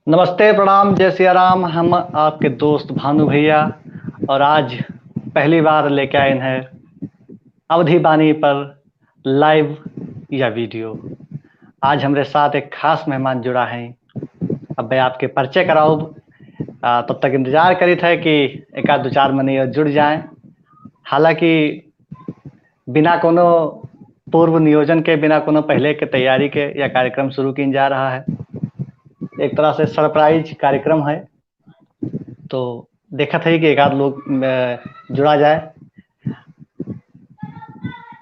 नमस्ते, प्रणाम, जय सिया राम। हम आपके दोस्त भानु भैया और आज पहली बार लेके आए हैं अवधि बानी पर लाइव या वीडियो। आज हमारे साथ एक खास मेहमान जुड़ा है। अब मैं आपके परिचय कराऊँ, तब तक इंतजार करी था कि एक आध दो चार महीने और जुड़ जाएं। हालांकि बिना कोनो पूर्व नियोजन के, बिना कोनो पहले के तैयारी के यह कार्यक्रम शुरू किया जा रहा है। एक तरह से सरप्राइज कार्यक्रम है, तो देखा था कि एक आध लोग जुड़ा जाए।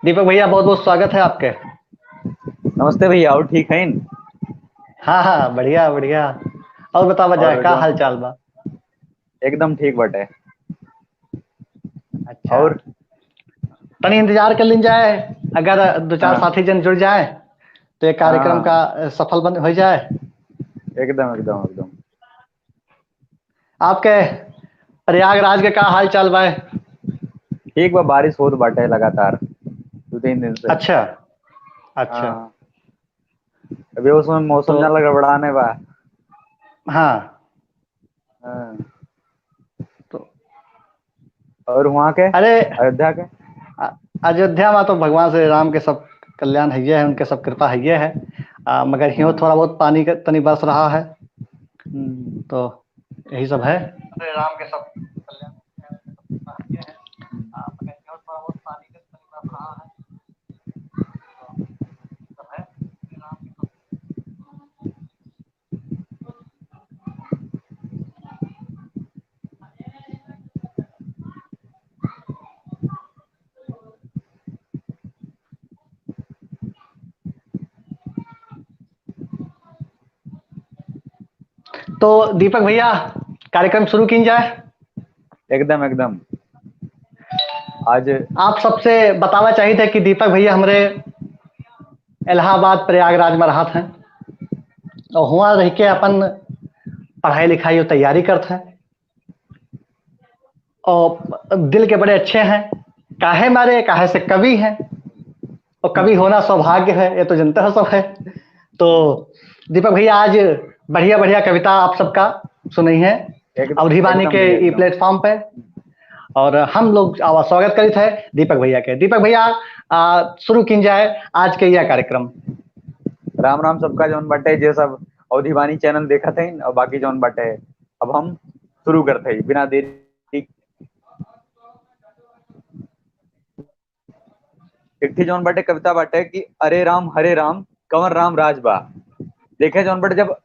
दीपक भैया, बहुत बहुत स्वागत है आपके। नमस्ते भैया, और ठीक है। हाँ हाँ, बढ़िया बढ़िया। और बतावा जाए, और का जो हाल चाल बा? एकदम ठीक बटे। अच्छा, और तनी इंतजार कर लीन जाए। अगर दो चार हाँ, साथी जन जुड़ जाए तो एक कार्यक्रम हाँ, का सफल बन हो जाए। एकदम एकदम एकदम आपके प्रयागराज के का हाल चाल बा? ठीक बा। बारिश होत बाटे लगातार 2-3 दिन से। अच्छा अच्छा। हाँ, अभी उसमें तो मौसम ज्यादा गड़बड़ाने बा। हाँ, हाँ, तो और वहाँ के अरे, अयोध्या के। अ- अयोध्या में तो भगवान श्री राम के सब कल्याण है, उनके सब कृपा है। मगर यूँ हाँ, थोड़ा बहुत पानी का तनी बरस रहा है, हम्म, तो यही सब है। श्री राम के सब कल्याण है, उनके सब कृपा है। मगर यूँ थोड़ा बहुत पानी का तनी बरस रहा है, तो यही सब है। श्री राम के सब। तो दीपक भैया, कार्यक्रम शुरू की जाए। एकदम एकदम। आज आप सबसे बतावा चाहिए थे कि दीपक भैया हमारे इलाहाबाद प्रयागराज में रहत हैं और वहाँ रह के अपन पढ़ाई लिखाई और तैयारी करते हैं, और दिल के बड़े अच्छे हैं। काहे मारे, काहे से कवि हैं, और कवि होना सौभाग्य है, ये तो जनता है सब है। तो दीपक भैया आज बढ़िया बढ़िया कविता आप सबका सुनी है अवधि वाणी एकदम के भैया ई एकदम। प्लेटफॉर्म पे। और हम लोग स्वागत करित है दीपक भैया के। दीपक भैया, शुरू की जाए आज के यह कार्यक्रम। राम राम सबका जौन बाटे जे सब अवधिवानी चैनल देखत है और बाकी जौन बाटे। अब हम शुरू करते हैं बिना देरी। एक थी जौन बाटे कविता बाटे कि अरे राम हरे राम कंवर राम राज बा। देखे जौन बाटे जब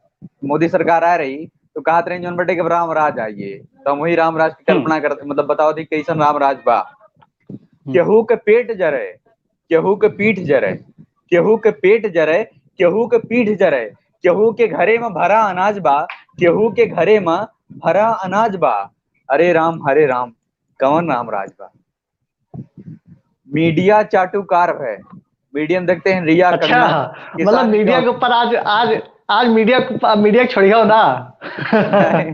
मोदी सरकार आ रही तो कहा रही जौन बाटे कि राम राज आइए, तो हम वही राम राज की हम्म कल्पना करते, मतलब बताओ थी कैसन राम राज बा। हम्म केहू के पेट जरे, केहू के पीठ जरे, केहू के पेट जरे, केहू के पीठ जरे, केहू के घरे में भरा अनाज बा, केहू के घरे में भरा अनाज बा। अरे राम हरे राम कवन राम राज बा। मीडिया चाटुकार है। मीडियम देखते हैं रिया अच्छा, कंगना मतलब किसान मीडिया जो के ऊपर आज आज आज मीडिया छोड़ियो ना। नहीं,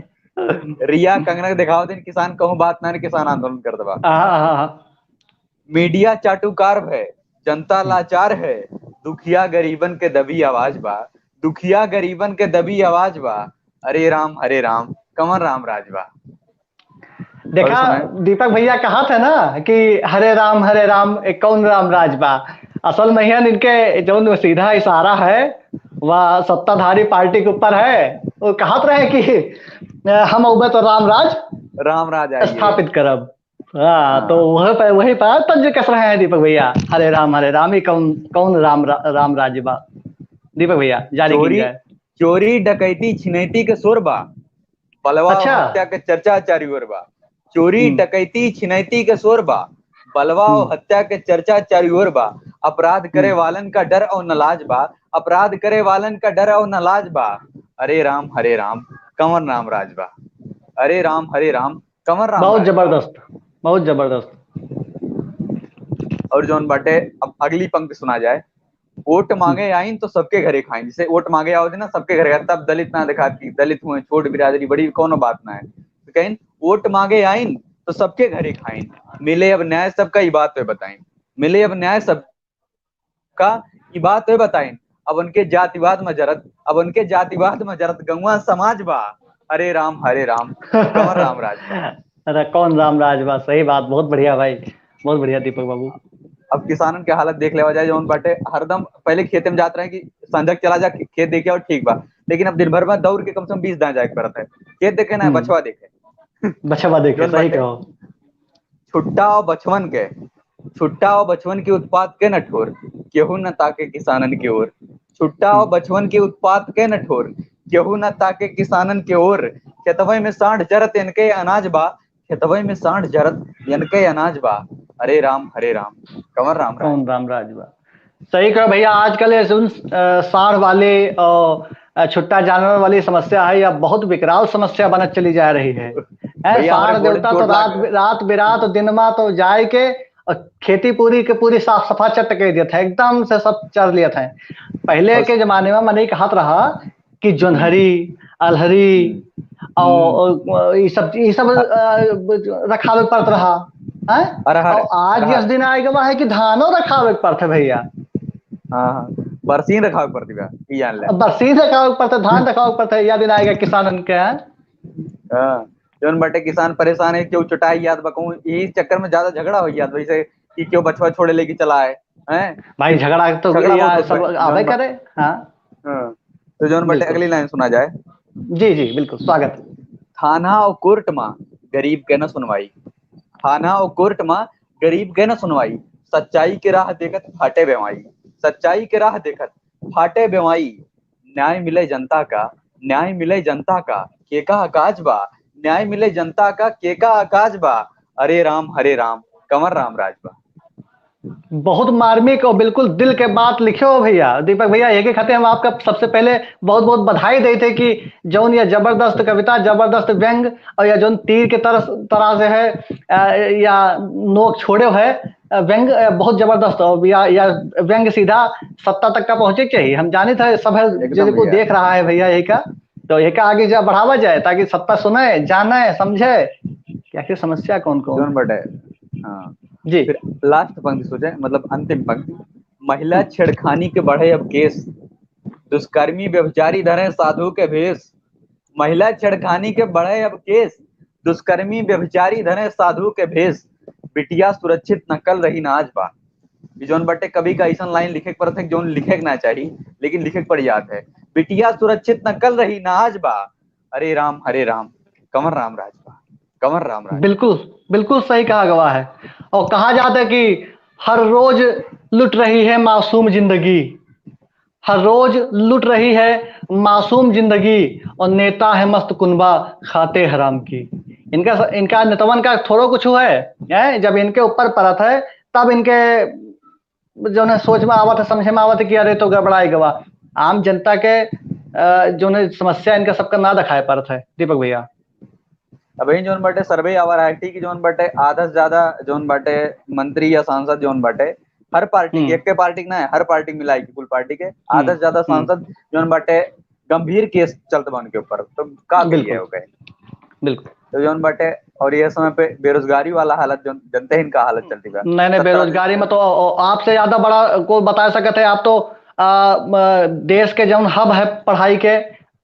रिया कंगना के दिखाओ दिन किसान कहूँ बात ना किसान आंदोलन कर दबा। हाँ। मीडिया चाटुकार है, जनता लाचार है, दुखिया गरीबन के दबी आवाज बा, दुखिया गरीबन के दबी आवाज बा। अरे राम हरे राम कमर राम राज बा। और देखा, सुने। दीपक भैया कहा था ना कि हरे राम एक कौन राम राजबा। असल में यह इनके जो सीधा इशारा है वह सत्ताधारी पार्टी के ऊपर है। वो कहत रहे कि हम उबे तो राम राज राम राज आइए। स्थापित करब। हाँ, तो हाँ, वही पर तंज कस रहे हैं दीपक भैया। हरे राम ही कौन कौन राम राजबा। दीपक भैया, जारी की चोरी जाए। चोरी डकैती छिनैती के शोर बा, बलवा और अच्छा। हत्या के चर्चा चारी ओर बा। चोरी हम्म डकैती छिनैती के शोर बा, बलवा और हम्म हत्या के चर्चा चारी ओर बा। अपराध करे हम्म वालन का डर और नलाज बा, अपराध करे वालन का डर और नलाज बा। अरे राम हरे राम कंवर राम राज बा। अरे राम हरे राम कंवर राम बहुत राज बा। जबरदस्त, बहुत जबरदस्त। और जौन बाटे अब अगली पंक्ति सुना जाए। वोट मांगे आइन तो सबके घरे खाइन। जैसे वोट मांगे आओ थे ना सबके घरे, तब दलित ना दिखाती, दलित हुए छोट बिरादरी बड़ी कोनो बात ना है, तो कहीं वोट मांगे आइन तो सबके घरे खाइन। मिले अब न्याय सबका ये बात पे बताएं, मिले अब न्याय सबका ये बात पे बताएं। अब उनके जातिवाद में जरत, अब उनके जातिवाद में जरत गंवा समाज बा। हरे राम कमर राम राज बा। अरे कौन राम राज बा, सही बात, बहुत बढ़िया भाई, बहुत बढ़िया दीपक बाबू। अब किसानन के हालत देख लेवा जाए जौन बाटे, हरदम पहले खेते में जात रहे कि संजक चला जा खेत देखे और ठीक बा, लेकिन अब दिन भर में दौड़ के कम से कम 20 दाएं जाए पड़त है, खेत देखे ना बछवा देखे। बछवा देखे, जौन सही बाटे कहो। छुट्टा और बचवन के उत्पाद के न ठोर, केहू न ताके किसानन की ओर। छुट्टा और बचवन के उत्पाद के न ठोर, केहू न ताके किसानन के ओर। खेतवई में सांड जरत इनके अनाज बा, खेतवई में सांड जरत इनके अनाज बा। हरे राम कमर राम राज। कौन राम राज बा, सही कहो भैया। आजकल ये सांड वाले और छुट्टा जानवर वाली समस्या है, या बहुत विकराल समस्या बनत चली जा रही है। भैया सांड हमारे घोड़े देवता में तो चोट लाग गए। रात बिरात दिन में तो जाए के और खेती पूरी के पूरी साफ सफा चट के दिया था, एकदम से सब चर लिया था। पहले के जमाने में मैंने कहत रहा कि जोनहरी अलहरी और ये सब रखावे पड़त रहा है। अरहर और आज अरहर। इस दिन आएगा है कि धानो रखावे पड़ते भैया। हाँ बरसीन रखा पड़ती बा ई जान ले। बरसीन रखावे पड़ते, धान रखावे पड़ते, या दिन आएगा किसानन के। हाँ जौन बाटे किसान परेशान है, क्यों चुटाई याद बकूं, यही चक्कर में ज्यादा झगड़ा हो याद वैसे कि क्यों बछवा छोड़े लेके चला है हैं। भाई झगड़ा तो झगड़ा या बहुत सब होता है आवे करे। हाँ हाँ। तो जौन बाटे बिल्कुल, अगली लाइन सुना जाए। जी जी बिल्कुल, स्वागत। थाना और कोर्ट में गरीब के न सुनवाई, थाना और कोर्ट में गरीब के न सुनवाई। सच्चाई के राह देखत फाटे बेवाई, सच्चाई के राह देखत फाटे बेवाई। न्याय मिले जनता का, न्याय मिले जनता का केका आकाज बा, न्याय मिले जनता का केका आकाज बा। हरे राम कमर राम राज बा। बहुत मार्मिक और बिल्कुल दिल के बात लिखे हो भैया दीपक भैया। एक खाते हम आपका सबसे पहले बहुत बहुत बधाई देते कि जौन ये जबरदस्त कविता, जबरदस्त व्यंग और या जौन तीर के तरह से है या नोक छोड़े है व्यंग, बहुत जबरदस्त हो या व्यंग सीधा सत्ता तक का पहुंचे चाहिए। हम जाने थे सब है एकदम जिनको भैया देख रहा है भैया यही का, तो यही का आगे जा बढ़ावा जाए ताकि सत्ता सुने जाने समझे कि आखिर समस्या कौन कौन जौन है। बाटे। हाँ जी फिर लास्ट पंक्ति सोचे, मतलब अंतिम पंक्ति। महिला छेड़खानी के बढ़े अब केस, दुष्कर्मी व्यभिचारी धरे साधु के भेष। महिला छेड़खानी के बढ़े अब केस, दुष्कर्मी व्यभिचारी धरे साधु के भेष। बिटिया सुरक्षित नकल रही ना आज बा। जौन बटे कभी का ऐसा लाइन लिखे पर थे जौन लिखे ना चाहिए लेकिन लिखे पड़ जाते है। बिटिया सुरक्षित नकल रही ना आज बा। हरे राम कमर राम राज बा, कमर राम राज। बिल्कुल बिल्कुल सही कहा गवा है। और कहा जाता है कि हर रोज लुट रही है मासूम जिंदगी, हर रोज लुट रही है मासूम जिंदगी, और नेता है मस्त कुनबा खाते हराम की। इनका इनका नेतवन का थोड़ा कुछ है जब इनके ऊपर पड़त है तब इनके जो है सोच में आवत है, समझ में आवत है कि अरे तो गड़बड़ाई गवा। आम जनता के जो है समस्या इनका सबका ना दिखाए पड़त है दीपक भैया। अब जोन बाटे सर्वे आवर आईटी की जोन बाटे आधा से ज्यादा जोन बाटे मंत्री या सांसद जोन बाटे हर पार्टी के, एक के पार्टी के ना है, हर पार्टी मिलाई की कुल पार्टी के आधा से ज्यादा सांसद जोन बाटे गंभीर केस चलते बा उनके ऊपर, तो का करिए हो गए बिल्कुल। तो जोन बाटे। और ये समय पे बेरोजगारी वाला हालत जो जनते इनका हालत चलती बा। नहीं बेरोजगारी में तो आपसे ज्यादा बड़ा को बता सकते हैं आप तो। देश के जो हब है पढ़ाई के,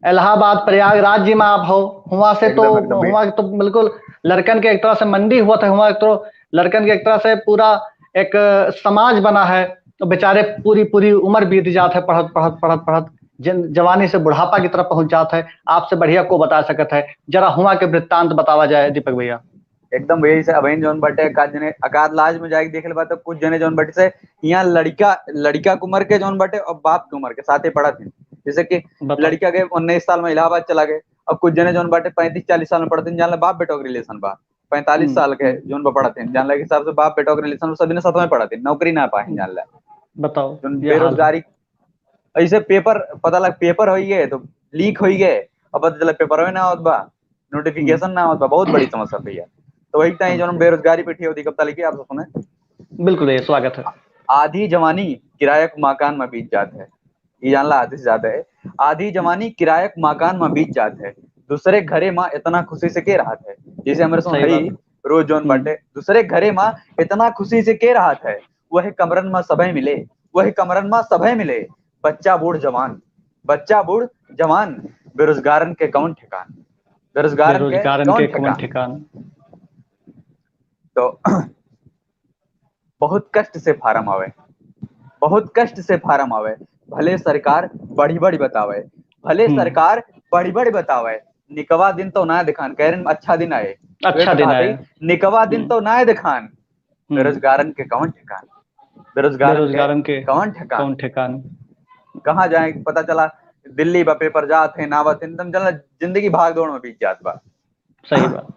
इलाहाबाद प्रयागराज जी में आप हो, वहां से तो वहां तो बिल्कुल लड़कन के एक तरह से मंडी हुआ था, वहां तो लड़कन के एक तरह से पूरा एक समाज बना है। तो बेचारे पूरी पूरी उम्र बीत जाते है पढ़त पढ़त पढ़त पढ़त, जवानी से बुढ़ापा की तरफ पहुंच जाता है। आपसे बढ़िया को बता सकता है, जरा हुआ के वृत्तांत बतावा जाए दीपक भैया। एकदम वही से अबहिन जोन बटे का जने अकाद लाज में जाके देख ले बा तो कुछ जने जोन बटे से यहाँ लड़का की उम्र के जोन बटे और बाप की उम्र के साथ ही पढ़ा थे। जैसे कि लड़का के 19 साल में इलाहाबाद चला गए, अब कुछ जने जोन बटे 35-40 साल में पढ़ते जान बाप बेटो के रिलेशन बा। 45 साल के जोन पढ़ते जान लगे हिसाब से बाप बेटो के रिलेशन सभी ने साथ में पढ़ते, नौकरी ना पाए जान ला। बताओ बेरोजगारी ऐसे पेपर पता लग पेपर हो गए तो लीक हो गए, अब पता चला पेपर में ना होत बा, नोटिफिकेशन ना होत बा, बहुत बड़ी समस्या भैया। तो वही टाइम जो बेरोजगारी पे होती कब लिखी आप सुने। बिल्कुल ये स्वागत है। आधी जवानी किराया मकान में बीत जाते है, ये जानला आधी से ज्यादा है। आधी जवानी किराया मकान में बीत जाते है, दूसरे घरे माँ इतना खुशी से के रहा है। जैसे हमारे सुन हई रोज जोन बाटे दूसरे घरे माँ इतना खुशी से के रहा है। वह कमरन में सभे मिले, वह कमरन में सभे मिले, बच्चा बूढ़ जवान, बच्चा बूढ़ जवान, बेरोजगारन के कौन ठिकान, बेरोजगारन के बेरोजगारन कौन के कौन ठिकान। ठिकान। तो बहुत कष्ट से फार्म आवे, बहुत कष्ट से फार्म आवे, भले सरकार बड़ी बड़ी बतावे, भले सरकार बड़ी बड़ी बतावे, निकवा दिन तो ना दिखान, कह रहे अच्छा दिन आए, अच्छा दिन आए। निकवा दिन तो ना दिखान, बेरोजगारन के कौन ठिकान, बेरोजगारन के बेरोजगारन के कौन ठिकान। कौन ठिकान। कहाँ जाए पता चला, दिल्ली बा पेपर जात है नावत एकदम चला, जिंदगी भाग दौड़ में बीत जात बा। सही बात।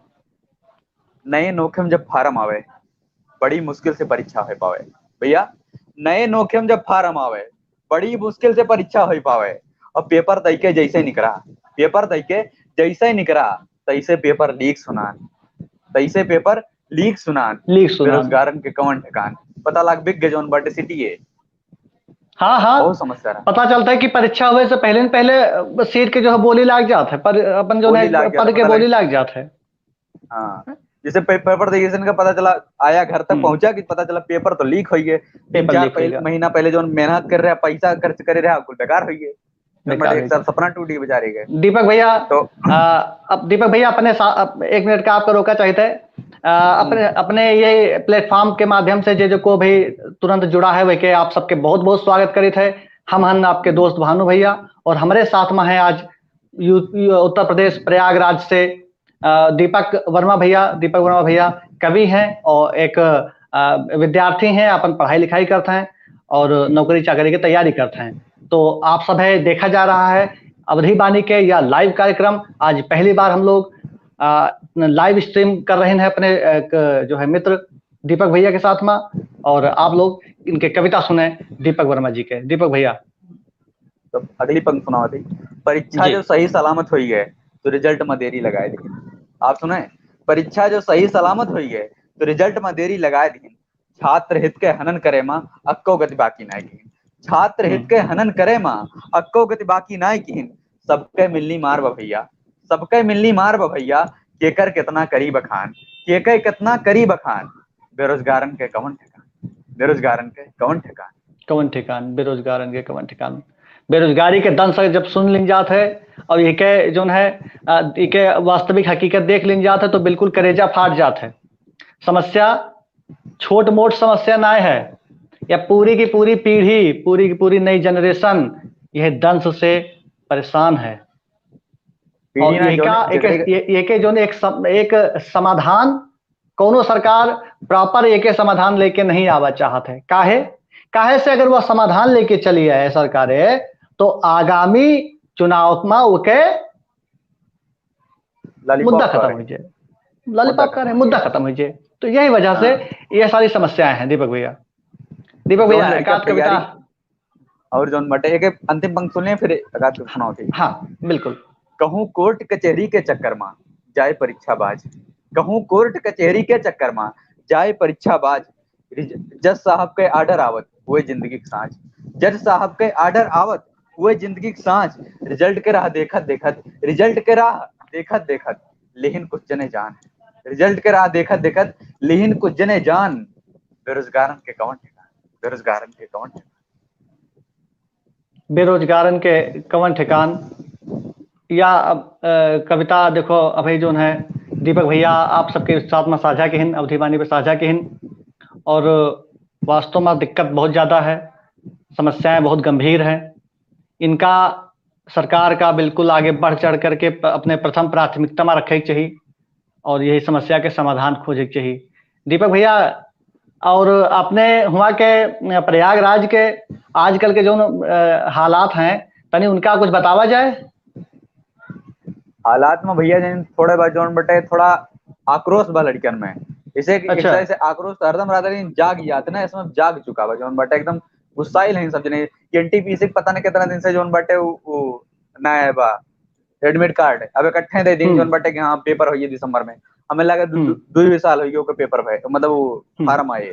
नए नोखे में जब फार्म आवे, बड़ी मुश्किल से परीक्षा हो पावे भैया, नए नोखे में जब फार्म आवे, बड़ी मुश्किल से परीक्षा हो पावे, और पेपर तैके जैसे निकला, पेपर तैके जैसे निकला, तैसे पेपर लीक सुनान, तैसे पेपर लीक सुनान, बेरोजगारन के कौन ठिकान। पता लग बिक गए जौन बड़े सिटी है। हाँ हाँ, बहुत समस्या रहा। पता चलता है कि परीक्षा हुए से पहले पहले सीट के जो है बोली लाग जात है, पर अपन जो है पद के बोली लाग जात है। हाँ, जैसे पेपर देखिए का पता चला, आया घर तक पहुंचा कि पता चला पेपर तो लीक हो गए, 3-4 महीना पहले जो मेहनत कर रहा, पैसा खर्च कर रहा, कुल बेकार हो गए, एक साल सपना टूटी बेचारे गए। दीपक भैया तो अब दीपक भैया अपने एक मिनट का आपको रोका चाहते हैं, अपने ये प्लेटफॉर्म के माध्यम से जो को भी तुरंत जुड़ा है वे के आप सबके बहुत बहुत स्वागत करित है। हम हन आपके दोस्त भानु भैया, और हमारे साथ में है आज उत्तर प्रदेश प्रयागराज से दीपक वर्मा भैया। दीपक वर्मा भैया कवि हैं और एक विद्यार्थी हैं, अपन पढ़ाई लिखाई करते हैं और नौकरी चाकरी की तैयारी करते हैं। तो आप सब है देखा जा रहा है अवधि बानी के या लाइव कार्यक्रम। आज पहली बार हम लोग लाइव स्ट्रीम कर रहे हैं अपने जो है मित्र दीपक भैया के साथ में, और आप लोग इनके कविता सुने दीपक वर्मा जी के। दीपक भैया तो अगली पंक्ति सुनाओ थी, परीक्षा जो सही सलामत हुई है तो रिजल्ट में देरी लगाए दी। आप सुने, परीक्षा जो सही सलामत हुई है तो रिजल्ट में देरी लगाए दी, छात्र हित के हनन करे मां अक्को गति बाकी ना की, छात्र हित के हनन करे मां अक्को गति बाकी ना की, सबके मिलनी मार भैया, सबके मिलनी मार भैया, केकर कितना करीब खान, केकर कितना करीब खान, बेरोजगारन के कौन ठिकान, बेरोजगारन के कौन ठिकान, कौन ठिकान, बेरोजगारन के कौन ठिकान। बेरोजगारी के दंश जब सुन लिन जात है और ये के जो है ये वास्तविक हकीकत देख लिन जात है तो बिल्कुल करेजा फाट जात है। समस्या छोट मोट समस्या ना है, या पूरी की पूरी पीढ़ी, पूरी की पूरी नई जनरेशन यह दंश से परेशान है। और एक जो एक समाधान कोनो सरकार प्रॉपर एक समाधान लेके नहीं आवा चाहत है। काहे से अगर वह समाधान लेके चली है सरकारें तो आगामी चुनाव में उके मुद्दा खत्म हो जाए, लॉलीपॉप का मुद्दा खत्म हो जाए। तो यही वजह से ये सारी समस्याएं हैं। दीपक भैया, दीपक भैया एकाध कविता और जोन बटे एक अंतिम पंक्ति सुनिए फिर एकाध सुनाओ थी। हाँ बिल्कुल। कहूं कोर्ट कचहरी के चक्कर में जाए परीक्षा बाज, कहूं कोर्ट कचहरी के चक्कर में जाए परीक्षा बाज, जज साहब के आर्डर आवत हुए जिंदगी की सांझ, जज साहब के आर्डर आवत हुए जिंदगी की सांझ, रिजल्ट के राह देखत देखत, रिजल्ट के राह देखत देखत लेकिन कुछ जने जान, रिजल्ट के राह देखत देखत लेकिन कुछ जने जान, बेरोजगारन के कौन ठिकान, बेरोजगारन के कौन ठिकान, बेरोजगारन के कौन ठिकान। या कविता देखो अभी जो है दीपक भैया आप सबके साथ में साझा के हिन, अवधि बानी पे साझा के हिन, और वास्तव में दिक्कत बहुत ज़्यादा है, समस्याएं बहुत गंभीर हैं। इनका सरकार का बिल्कुल आगे बढ़ चढ़ करके अपने प्रथम प्राथमिकता में रखे चाहिए और यही समस्या के समाधान खोजे चाहिए। दीपक भैया, और अपने हुआ के प्रयागराज के आजकल के जो हालात हैं तनी उनका कुछ बतावा जाए। हालात में भैया थोड़े बार जोन बटे थोड़ा आक्रोश बा लड़कियन में, इसे अच्छा। से आक्रोश हरदम रात दिन जाग जाते ना, इसमें जाग चुका बा जोन बटे एकदम गुस्साइल है सब जने। एनटीपीसी पता नहीं कितना दिन से जोन बटे नया बा एडमिट कार्ड अब इकट्ठे दे दिन जोन बटे कि हाँ पेपर हुई दिसंबर में, हमें लगा 2 साल हुई ओके पेपर भाई मतलब वो फार्म आए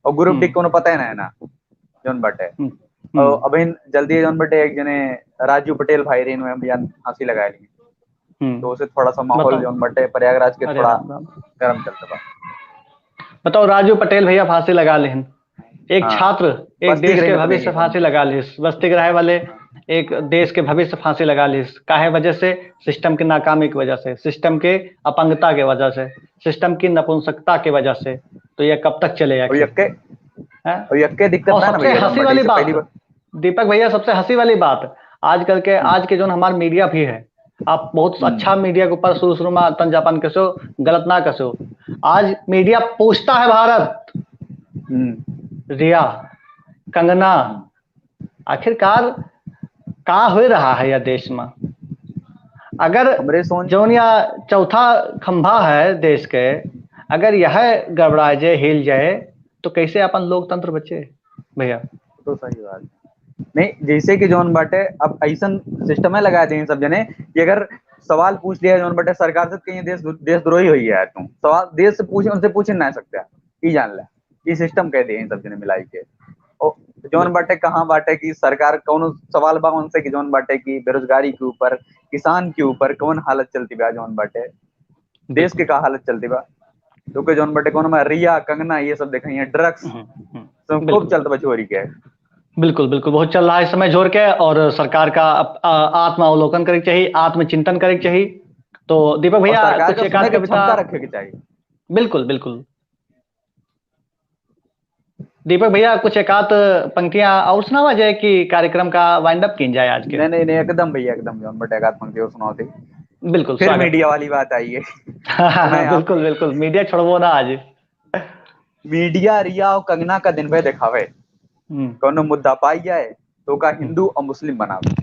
और ग्रुप डी को पता ही ना है ना जोन बटे। और अभी जल्दी जोन बटे एक जने राजू पटेल भाई रे बयान फांसी लगा ली, तो उसे थोड़ा सा माहौल जोन बटे प्रयागराज के थोड़ा गर्म चलता बा। बताओ, राजू पटेल भैया फांसी लगा लेन एक हाँ, छात्र एक बस्ती देश गृह के में भविष्य पढ़ेंगे फांसी लगा लिस, बस्ती गृह वाले एक देश के भविष्य फांसी लगा लिस, काहे वजह से? सिस्टम की नाकामी की वजह से, सिस्टम के अपंगता की वजह से, सिस्टम की नपुंसकता की वजह से। तो ये कब तक चलेगा और आखिर? यक्के हैं? और यक्के दिक्कत और ना है ना सबसे भैया जौन हंसी बाटे वाली से पहली बात, बार। दीपक भैया, सबसे हंसी वाली बात, आज के जो हमारा मीडिया भी है, आप बहुत अच्छा मीडिया के ऊपर शुरू शुरू में तन जापान कसो, गलत ना कसो। आज मीडिया पूछता है भारत, हम्म, रिया, कंगना, आखिरकार का हो रहा है यह देश में? अगर हमरे सोच जौन या चौथा खंभा है देश के, अगर यह गड़बड़ा जाए, हिल जाए, तो कैसे अपन लोकतंत्र बचे भैया? तो सही बात है। नहीं, जैसे कि जौन बाटे अब ऐसा सिस्टम में लगाए थे सब जने कि अगर सवाल पूछ लिया जौन बाटे सरकार से, कहीं देशद्रोही हुई है तुम, सवाल देश से पूछे, उनसे पूछ ना सकते, ये जान ले, ये सिस्टम कह दिए सब जने मिलाई के। और जौन बाटे कहाँ बाटे की सरकार कौन सवाल बा उनसे कि जौन बाटे की बेरोजगारी के ऊपर, किसान के ऊपर कौन हालत चलती बा, जौन बाटे देश के का हालत चलती बा, तो के जौन बाटे कौन रिया कंगना ये सब देखा, ड्रग्स सब खूब बिल्कुल चलता बा, चोरी के। बिल्कुल बिल्कुल, बहुत चल रहा है इस समय जोर के, और सरकार का आत्म अवलोकन करे के चाहिए, आत्मचिंतन करे के चाहिए। तो दीपक और भैया सरकार कुछ का एक सुने आध की कविता। क्षमता रखे की चाहिए। बिल्कुल बिल्कुल, दीपक भैया कुछ एक आध पंक्तियां और सुनावा जाए कि कार्यक्रम का वाइंड अप किया जाए आज के। नहीं नहीं नहीं, एकदम भैया एकदम, जौन बटे एकाध पंक्ति और सुनाओ थी। बिल्कुल, फिर स्वागत। मीडिया वाली बात आई है। सुने हाँ, आप, बिल्कुल बिल्कुल, मीडिया छोड़बो ना आज। मीडिया रिया और कंगना का दिन भर दिखावे, हम्म। कोनो मुद्दा पाई जाए तो का हम्म। हिंदू और मुस्लिम बनावे।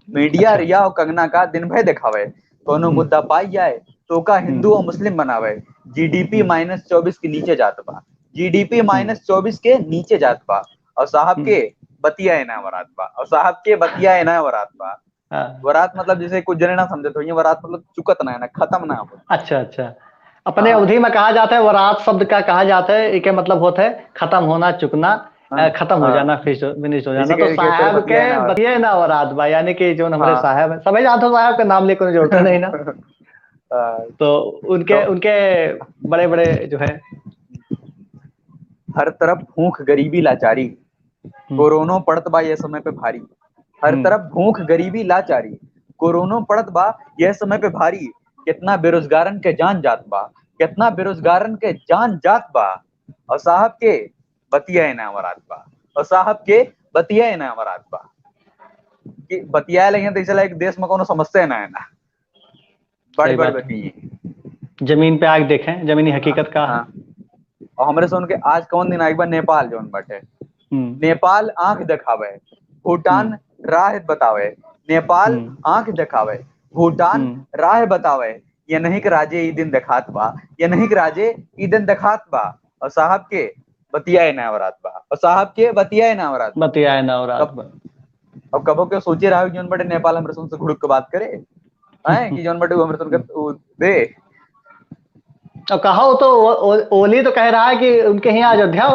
मीडिया अच्छा। रिया और कंगना का दिन भर दिखावे, कोनो हम्म। मुद्दा पाई जाए तो का हम्म। हिंदू और मुस्लिम बनावे। जीडीपी हम्म। -24 के नीचे जात बा, जीडीपी हम्म। -24 के नीचे जात बा, और साहब हम्म। के बतिया ना वरात बा, और साहब के बतिया ना वरात बा। हाँ। वरात मतलब जैसे कुछ जने ना समझे तो ये वरात मतलब चुकत ना है ना, खत्म ना हो। अच्छा अच्छा, अपने हाँ अवधि में कहा जाता है, वरात शब्द का कहा जाता है, एक मतलब होता है खत्म होना, चुकना, हाँ खत्म हो जाना, हाँ, फिनिश हो इसी जाना। तो के तेरे साहब के बतिया ना वरात। बतिये ना वरात बा, यानी कि जो हमारे हाँ। साहब है, सभी जानते हो, साहब का नाम लेकर जरूरत नहीं ना। तो तो उनके उनके बड़े बड़े जो है। हर तरफ भूख गरीबी लाचारी, हम्म। कोरोना पड़त बा यह समय पे भारी। हर हम्म। तरफ भूख गरीबी लाचारी, कोरोना पड़त बा यह समय पे भारी। कितना बेरोजगारन के जान जात बा, कितना बेरोजगारन के जान जात बा, और साहब के बतिया ना वरात बा, और साहब के बतिया ना वरात बा। कि बतिया लेंगे तो इसलिए एक देश में कोनो समस्या ना है ना, बड़ी सही बड़ी बात है, बतिये। जमीन पे आग देखें, जमीनी हकीकत का। हाँ, और हमरे सुन के आज कौन दिन आई बा, नेपाल जौन बाटे, हम्म। नेपाल आंख दिखावे, भूटान हम्म। राह बतावे। नेपाल हम्म। आंख दिखावे, भूटान हम्म। राह बतावे। ये नहीं कि राजे ई दिन दिखात बा, ये नहीं कि राजे ई दिन दिखात बा, और साहब के बतिया नावरात बा, और साहब के बतिया नावरात बा। बतिया ना और रात कब भर। अब कबो के सोचे रहा जौन बटे नेपाल हमरे सुन से घुड़क के बात करे, हैं कि जौन बटे हमरे सुन के दे। और कहा हो तो ओली तो कह रहा है कि उनके यहाँ अयोध्या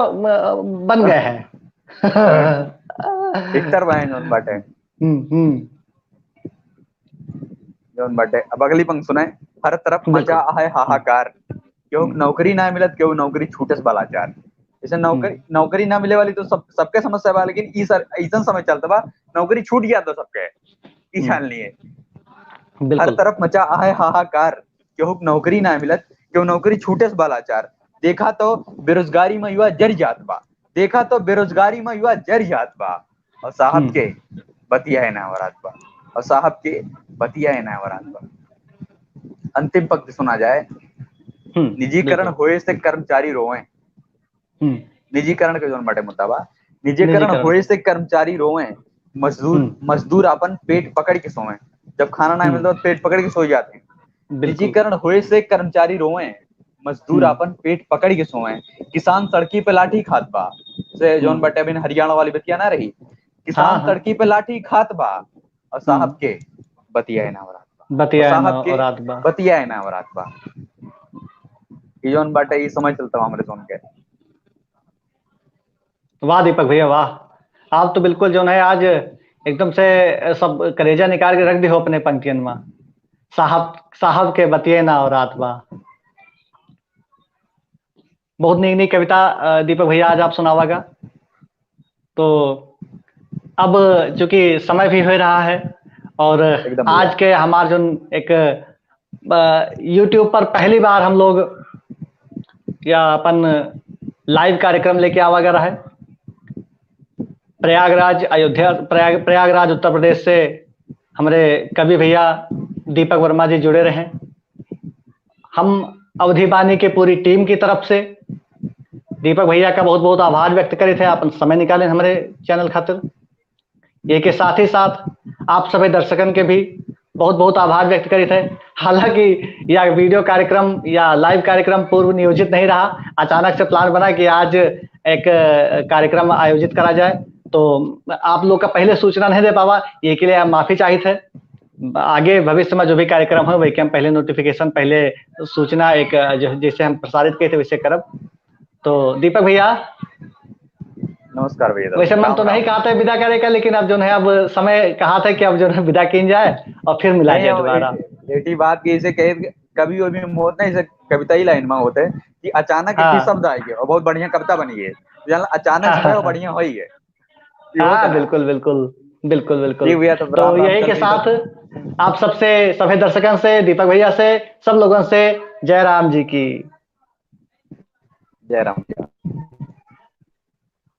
बन गए हैं। इतर बहन जौन बाटे, हम्म। जौन बाटे अब अगली पंक्ति सुने। हर तरफ मचा बिल्कुल। है हाहाकार, क्यों हम्म। नौकरी ना मिलत, क्यों नौकरी छूटस बलाचार। जैसे नौकरी हम्म। नौकरी ना मिले वाली तो सबके समस्या बा, लेकिन ई सर ऐसा समय चलता बा नौकरी छूट गया तो सबके, ई हम्म। जान लिए। हर बिल्कुल। तरफ मचा है हाहाकार, क्यों नौकरी ना मिलत, क्यों नौकरी छूटस बलाचार। देखा तो बेरोजगारी में युवा जर जात बा, देखा तो बेरोजगारी में युवा जर जात बा, और साहब हम्म। के बतिया है ना वरात बा, और साहब के बतिया है ना वरात बा। अंतिम पंक्ति सुना जाए। निजीकरण बिल्कुल। होए से कर्मचारी रोए, हम्म। निजीकरण के जोन बाटे मुद्दा बा, निजीकरण निजीकरण। होए से कर्मचारी रोए। मजदूर हम्म। मजदूर अपन पेट पकड़ के सोए, जब खाना ना मिलता तो पेट पकड़ के सो जाते हैं। बिल्कुल। निजीकरण होए से कर्मचारी रोए, मजदूर हम्म। अपन पेट पकड़ के सोए। किसान सड़की पे लाठी खात बा, से जोन हम्म। बाटे अभी हरियाणा वाली बतिया ना रही, हाँ किसान हाँ। सड़की पे लाठी खात बा, और साहब हम्म। के बतिया ना वरात बा, और बतिया ना साहब और के रात बा। बतिया ना वरात बा। ये जोन बाटे ये समझ चलता हमारे सुन के। वाह दीपक भैया वाह, आप तो बिल्कुल जो है आज एकदम से सब कलेजा निकाल के रख दी हो अपने पंक्तियन में। साहब साहब के बतिये ना और रात बा। बहुत नई नई कविता दीपक भैया आज आप सुनावागा। तो अब चूंकि समय भी हो रहा है और एकदम आज के हमारे जो एक यूट्यूब पर पहली बार हम लोग या अपन लाइव कार्यक्रम लेके आवा गया है प्रयागराज अयोध्या प्रयागराज उत्तर प्रदेश से हमारे कवि भैया दीपक वर्मा जी जुड़े रहे। हम अवधि बानी के पूरी टीम की तरफ से दीपक भैया का बहुत बहुत आभार व्यक्त करे थे अपन समय निकाले हमारे चैनल खातिर। ये के साथ ही साथ आप सभी दर्शकन के भी बहुत बहुत आभार व्यक्त करे थे। हालांकि यह वीडियो कार्यक्रम या लाइव कार्यक्रम पूर्व नियोजित नहीं रहा, अचानक से प्लान बना कि आज एक कार्यक्रम आयोजित करा जाए, तो आप लोग का पहले सूचना नहीं दे पावा, ये के लिए हम माफी चाहिए थे। आगे भविष्य में जो भी कार्यक्रम हो वही हम पहले नोटिफिकेशन पहले सूचना एक जैसे हम प्रसारित किए थे वैसे करब। तो दीपक भैया नमस्कार भैया। वैसे मन तो नहीं कहा था विदा करे का, लेकिन अब जो है अब समय कहा था कि अब जो है विदा की जाए और फिर मिला जाए दोबारा। बेटी बात की इसे कहे कभी भी होता है, कविता ही लाइन में होते हैं कि अचानक हाँ। शब्द आएंगे और बहुत बढ़िया कविता बनी है, अचानक से वो बढ़िया हो ही है। हाँ बिल्कुल बिल्कुल बिल्कुल बिल्कुल। भैया तो यही के साथ आप सबसे सभी दर्शकों से दीपक भैया से सब लोगों से जय राम जी की जय राम।